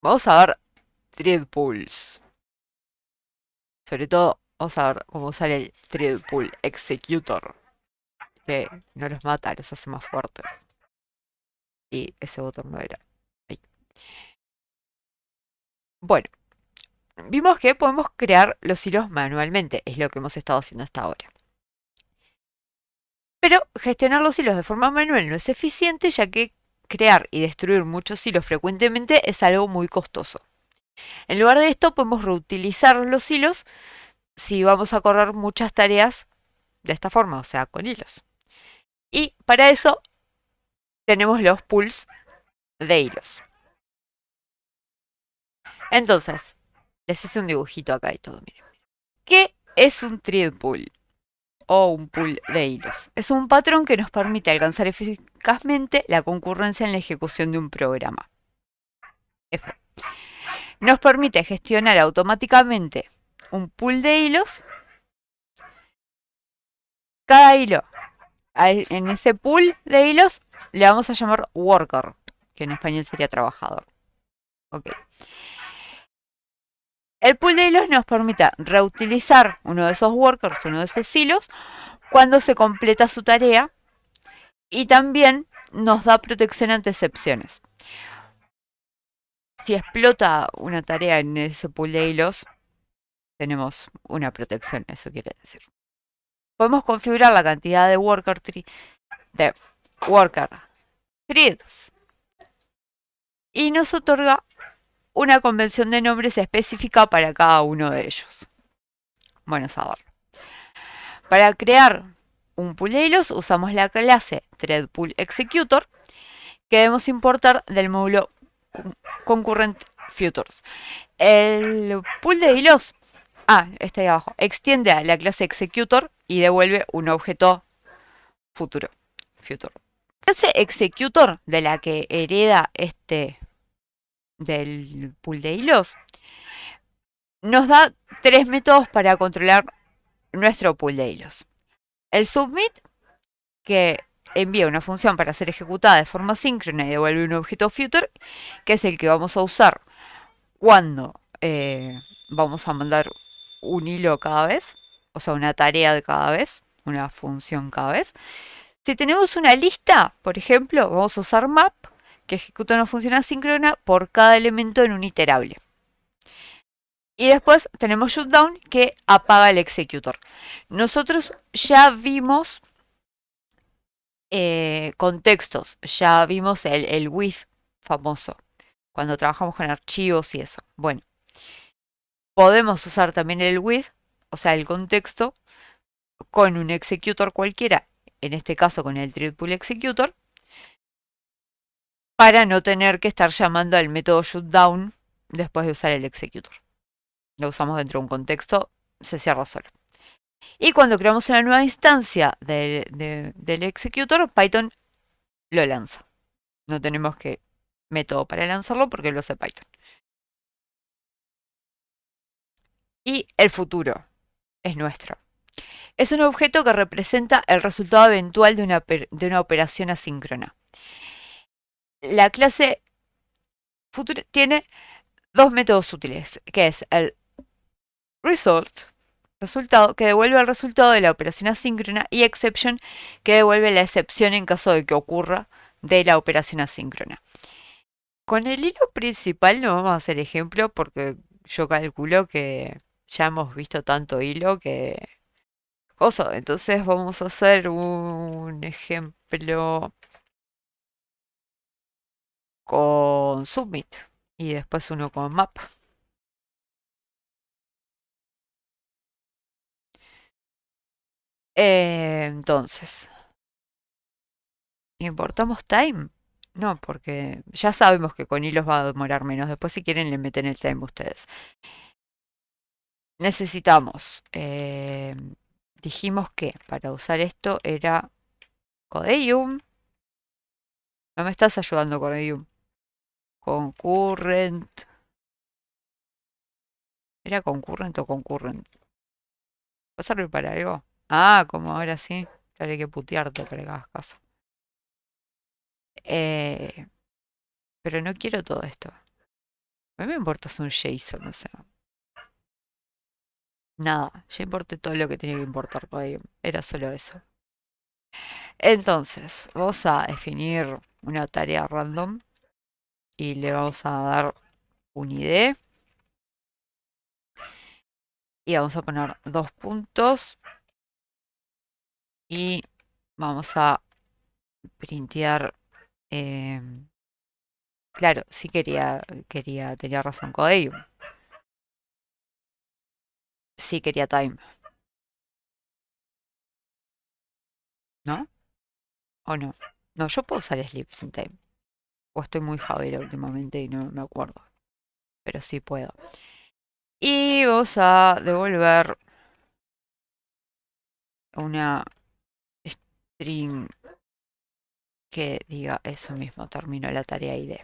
Vamos a ver thread pools. Sobre todo, vamos a ver cómo usar el thread pool executor, que no los mata, los hace más fuertes. Y ese botón no era. Ahí. Bueno, vimos que podemos crear los hilos manualmente, es lo que hemos estado haciendo hasta ahora. Pero gestionar los hilos de forma manual no es eficiente, ya que crear y destruir muchos hilos frecuentemente es algo muy costoso. En lugar de esto, podemos reutilizar los hilos si vamos a correr muchas tareas de esta forma, o sea, con hilos. Y para eso tenemos los pools de hilos. Entonces, les hice un dibujito acá y todo, miren. ¿Qué es un thread pool? O un pool de hilos. Es un patrón que nos permite alcanzar eficazmente la concurrencia en la ejecución de un programa. F. Nos permite gestionar automáticamente un pool de hilos. Cada hilo, en ese pool de hilos, le vamos a llamar worker, que en español sería trabajador. Ok. El pool de hilos nos permite reutilizar uno de esos workers, uno de esos hilos, cuando se completa su tarea y también nos da protección ante excepciones. Si explota una tarea en ese pool de hilos, tenemos una protección, eso quiere decir. Podemos configurar la cantidad de worker threads y nos otorga una convención de nombres específica para cada uno de ellos. Bueno saberlo. Para crear un pool de hilos usamos la clase threadPoolExecutor que debemos importar del módulo Concurrent Futures. El pool de hilos, está ahí abajo, extiende a la clase Executor y devuelve un objeto futuro. Future. La clase Executor de la que hereda del pool de hilos nos da tres métodos para controlar nuestro pool de hilos. El submit, que envía una función para ser ejecutada de forma síncrona y devuelve un objeto future, que es el que vamos a usar cuando vamos a mandar un hilo cada vez, o sea, una tarea de cada vez, una función cada vez. Si tenemos una lista, por ejemplo, vamos a usar map, que ejecuta una función asíncrona por cada elemento en un iterable. Y después tenemos shutdown, que apaga el executor. Nosotros ya vimos contextos, ya vimos el with famoso, cuando trabajamos con archivos y eso. Bueno, podemos usar también el with, o sea, el contexto, con un executor cualquiera, en este caso con el triple executor, para no tener que estar llamando al método shutdown después de usar el executor. Lo usamos dentro de un contexto, se cierra solo. Y cuando creamos una nueva instancia del executor, Python lo lanza. No tenemos que método para lanzarlo porque lo hace Python. Y el futuro es nuestro. Es un objeto que representa el resultado eventual de una operación asíncrona. La clase futuro tiene dos métodos útiles, que es el result, resultado, que devuelve el resultado de la operación asíncrona, y exception, que devuelve la excepción en caso de que ocurra de la operación asíncrona. Con el hilo principal no vamos a hacer ejemplo porque yo calculo que ya hemos visto tanto hilo que... Oso, entonces vamos a hacer un ejemplo con submit y después uno con map. Entonces, ¿importamos time? No, porque ya sabemos que con hilos va a demorar menos. Después si quieren le meten el time ustedes. Necesitamos, dijimos que para usar esto era Codeium. No me estás ayudando, Codeium. Concurrent. ¿Era concurrent o concurrent? ¿Va a servir para algo? Como ahora sí. Ahora hay que putearte para que hagas caso. Pero no quiero todo esto. A mí me importa un JSON, o sea. Nada, ya importé todo lo que tenía que importar por ahí. Era solo eso. Entonces, vamos a definir una tarea random y le vamos a dar un ID y vamos a poner 2 puntos y vamos a printear. Claro, sí tenía razón Codeium. Sí quería time, ¿no? ¿O no? No, yo puedo usar sleep sin time. O estoy muy javera últimamente y no me acuerdo. Pero sí puedo. Y vamos a devolver una string que diga eso mismo, termino la tarea ID.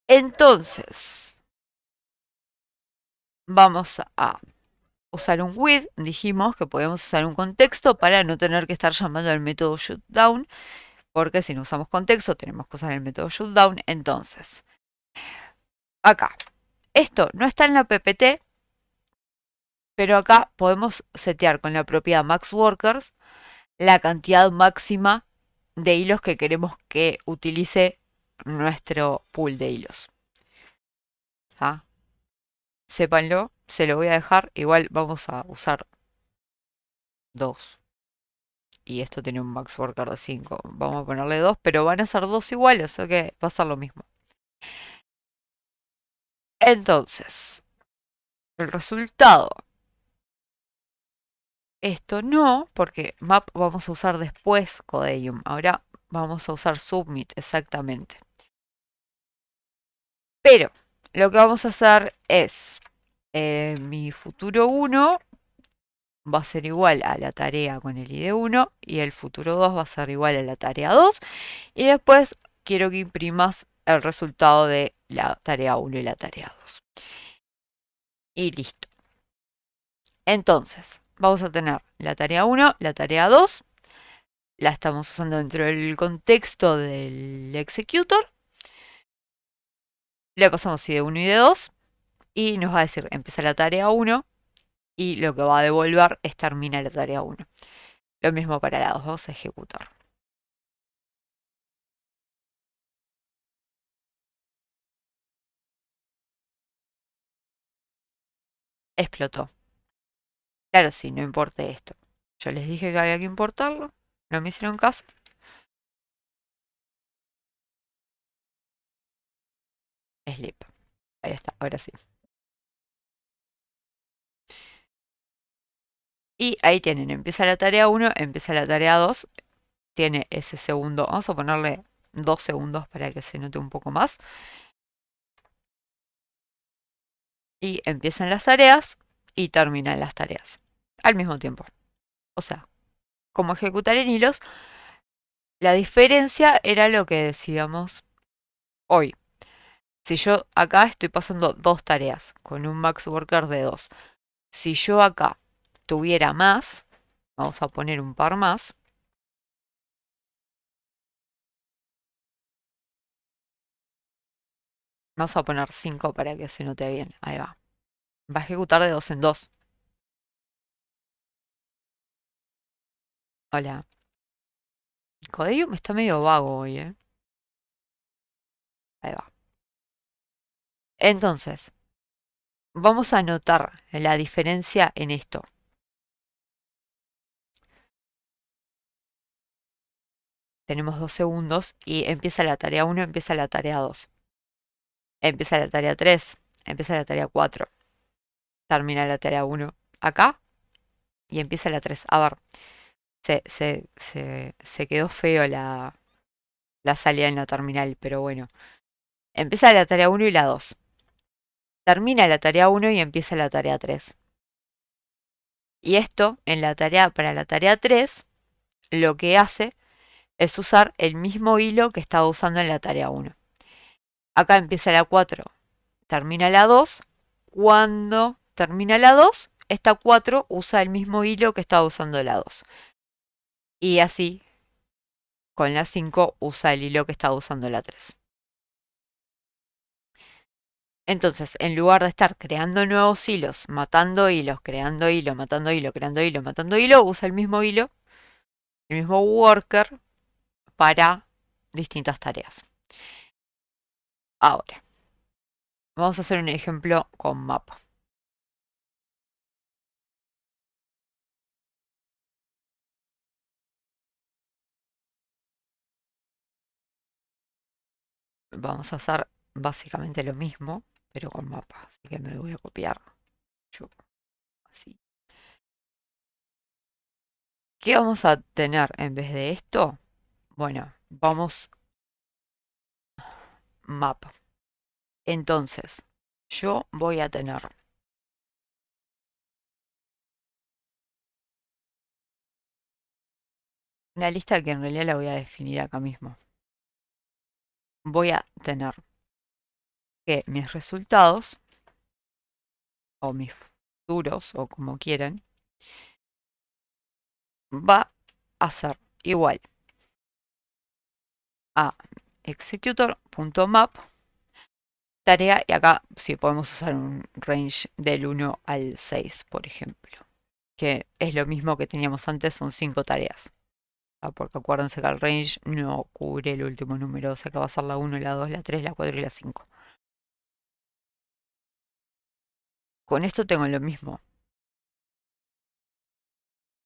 Entonces, vamos a usar un with. Dijimos que podemos usar un contexto para no tener que estar llamando al método shutdown, porque si no usamos contexto tenemos que usar el método shutdown. Entonces, acá, esto no está en la PPT, pero acá podemos setear con la propiedad maxWorkers la cantidad máxima de hilos que queremos que utilice nuestro pool de hilos. ¿Ah? Sépanlo, se lo voy a dejar. Igual vamos a usar 2. Y esto tiene un max worker de 5. Vamos a ponerle 2, pero van a ser 2 iguales, o sea que va a ser lo mismo. Entonces, el resultado. Esto no, porque map vamos a usar después Codeium. Ahora vamos a usar submit, exactamente. Pero lo que vamos a hacer es mi futuro 1 va a ser igual a la tarea con el ID 1 y el futuro 2 va a ser igual a la tarea 2 y después quiero que imprimas el resultado de la tarea 1 y la tarea 2. Y listo. Entonces, vamos a tener la tarea 1, la tarea 2, la estamos usando dentro del contexto del executor, le pasamos ID 1 y ID 2 y nos va a decir empieza la tarea 1 y lo que va a devolver es termina la tarea 1. Lo mismo para la 2, vamos a ejecutar. Explotó. Claro, sí, no importa esto. Yo les dije que había que importarlo. No me hicieron caso. Sleep. Ahí está, ahora sí. Y ahí tienen, empieza la tarea 1, empieza la tarea 2. Tiene ese segundo. Vamos a ponerle 2 segundos para que se note un poco más. Y empiezan las tareas y terminan las tareas. Al mismo tiempo. O sea, como ejecutar en hilos, la diferencia era lo que decíamos hoy. Si yo acá estoy pasando 2 tareas con un max worker de 2. Si yo acá tuviera más, vamos a poner un par más. Vamos a poner 5 para que se note bien. Ahí va. Va a ejecutar de 2 en 2. Hola. Codeium está medio vago hoy, ¿eh? Ahí va. Entonces, vamos a notar la diferencia en esto. Tenemos 2 segundos y empieza la tarea 1, empieza la tarea 2. Empieza la tarea 3, empieza la tarea 4. Termina la tarea 1 acá y empieza la 3. A ver, se quedó feo la salida en la terminal, pero bueno. Empieza la tarea 1 y la 2. Termina la tarea 1 y empieza la tarea 3. Y esto en la tarea, para la tarea 3, lo que hace es usar el mismo hilo que estaba usando en la tarea 1. Acá empieza la 4, termina la 2. Cuando termina la 2, esta 4 usa el mismo hilo que estaba usando la 2. Y así, con la 5 usa el hilo que estaba usando la 3. Entonces, en lugar de estar creando nuevos hilos, matando hilos, creando hilo, matando hilo, creando hilo, matando hilo, usa el mismo hilo, el mismo worker para distintas tareas. Ahora, vamos a hacer un ejemplo con mapa. Vamos a hacer básicamente lo mismo, pero con mapa. Así que me lo voy a copiar yo, así. ¿Qué vamos a tener en vez de esto? Bueno, vamos mapa. Entonces, yo voy a tener una lista que en realidad la voy a definir acá mismo. Voy a tener que mis resultados, o mis futuros, o como quieran, va a ser igual a executor.map tarea, y acá sí podemos usar un range del 1 al 6, por ejemplo, que es lo mismo que teníamos antes, son 5 tareas. Porque acuérdense que el range no cubre el último número, o sea que va a ser la 1, la 2, la 3, la 4 y la 5. Con esto tengo lo mismo.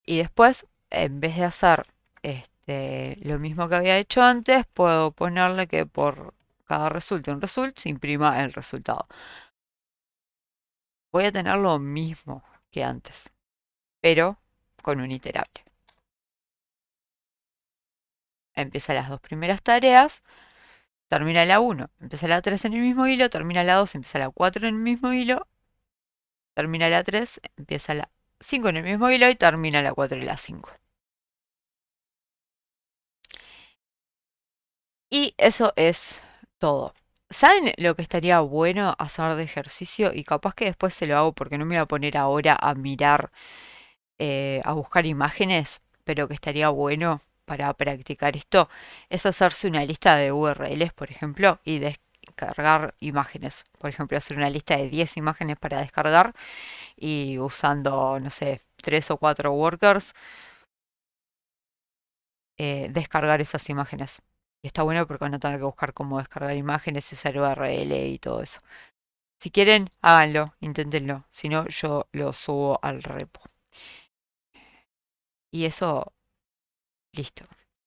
Y después, en vez de hacer lo mismo que había hecho antes, puedo ponerle que por cada resultado un result se imprima el resultado. Voy a tener lo mismo que antes, pero con un iterable. Empieza las dos primeras tareas, termina la 1, empieza la 3 en el mismo hilo, termina la 2, empieza la 4 en el mismo hilo, termina la 3, empieza la 5 en el mismo hilo y termina la 4 y la 5. Y eso es todo. ¿Saben lo que estaría bueno hacer de ejercicio? Y capaz que después se lo hago porque no me voy a poner ahora a mirar, a buscar imágenes, pero que estaría bueno para practicar esto, es hacerse una lista de URLs, por ejemplo, y descargar imágenes. Por ejemplo, hacer una lista de 10 imágenes para descargar y usando, no sé, 3 o 4 workers, descargar esas imágenes. Y está bueno porque van a tener que buscar cómo descargar imágenes y usar URL y todo eso. Si quieren, háganlo, inténtenlo. Si no, yo lo subo al repo. Y eso, listo.